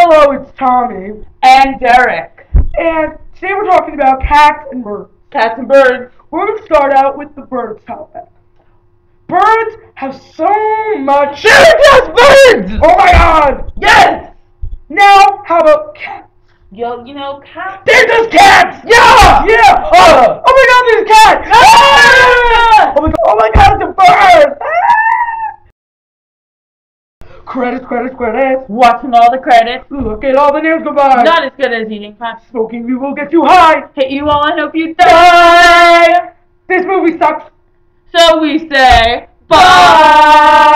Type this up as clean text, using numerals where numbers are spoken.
Hello, it's Tommy. And Dereck. And today we're talking about cats and birds. Cats and birds. We're going to start out with the birds topic. Birds have so much... They're just birds! Oh my god! Yes! Now, how about cats? Yo, you know, cats... They're just cats! Yeah! Yeah! Oh my god, there's cats! Ah! Oh my god, it's a bird! Ah! Credits. Watching all the credits. Look at all the names go by. Not as good as eating crap. Smoking weed will get you high. Hit you all and hope you die. This movie sucks. So we say, bye!